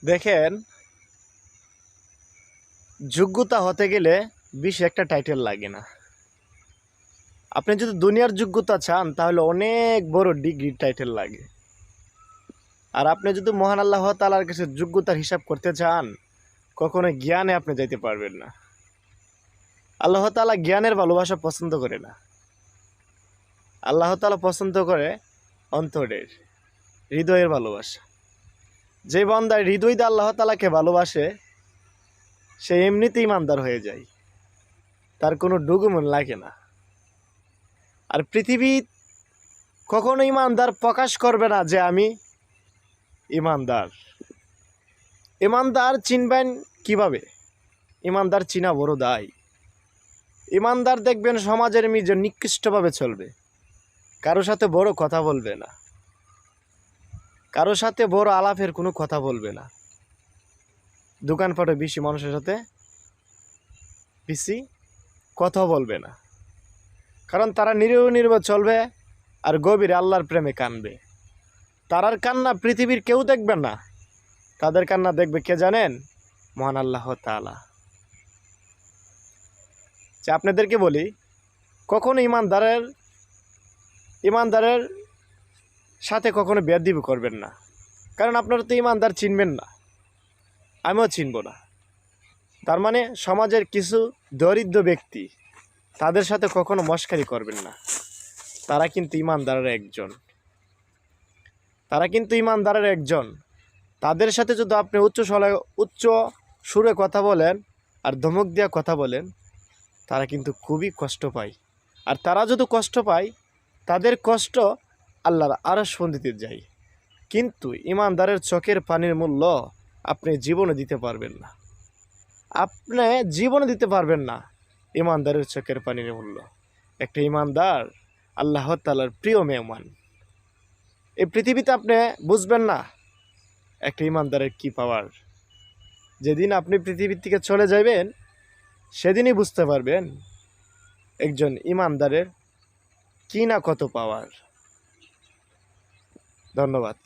দেখেন, যোগ্যতা হতে গেলে বেশি একটা টাইটেল লাগে না। আপনি যদি দুনিয়ার যোগ্যতা চান তাহলে অনেক বড় ডিগ্রি টাইটেল লাগে। আর আপনি যদি মহান আল্লাহ তাআলার কাছে যোগ্যতার হিসাব করতে চান, কখনো জ্ঞানে আপনি যাইতে পারবেন না। আল্লাহ তাআলা জ্ঞানের ভালোবাসা পছন্দ করে না। আল্লাহ তাআলা পছন্দ করে অন্তরের, হৃদয়ের ভালোবাসা। যে বান্দা হৃদয় দিয়ে আল্লাহ তাআলাকে ভালোবাসে, সে এমনিতেই ইমানদার হয়ে যায়, তার কোনো ডকুমেন্ট লাগে না। আর পৃথিবী কখনো ইমানদার প্রকাশ করবে না যে আমি ইমানদার। ইমানদার চিনবেন কিভাবে? ইমানদার চিনা বড় দায়। ইমানদার দেখবেন সমাজের মিজে নিকৃষ্টভাবে চলবে, কারো সাথে বড় কথা বলবে না, কারো সাথে বড় আলাপের কোনো কথা বলবে না, দোকানপাটে বেশি মানুষের সাথে বেশি কথা বলবে না, কারণ তারা নিরীহ চলবে আর গভীর আল্লাহর প্রেমে কানবে। তারার কান্না পৃথিবীর কেউ দেখবে না, তাদের কান্না দেখবে কে জানেন? মহান আল্লাহ তাআলা। যে আপনাদেরকে বলি, কখনো ইমানদারের সাথে কখনো বেয়াদবি করবেন না, কারণ আপনারা তো ইমানদার চিনবেন না, আমিও চিনব না। তার মানে সমাজের কিছু দরিদ্র ব্যক্তি, তাদের সাথে কখনো মশকারি করবেন না। তারা কিন্তু ইমানদারের একজন। তাদের সাথে যদি আপনি উচ্চ সুরে কথা বলেন আর ধমক দিয়া কথা বলেন, তারা কিন্তু খুবই কষ্ট পায়। আর তারা যদি কষ্ট পায়, তাদের কষ্ট আল্লাহর আরশবন্দিতে যায়। কিন্তু ইমানদারের চোখের পানির মূল্য আপনি জীবনে দিতে পারবেন না। ইমানদারের চোখের পানির মূল্য। একটা ইমানদার আল্লাহ তাআলার প্রিয় মেহমান। এই পৃথিবীতে আপনি বুঝবেন না একটা ইমানদারের কি পাওয়ার। যেদিন আপনি পৃথিবীর থেকে চলে যাবেন, সেদিনই বুঝতে পারবেন একজন ইমানদারের কি না কত পাওয়ার। ধন্যবাদ।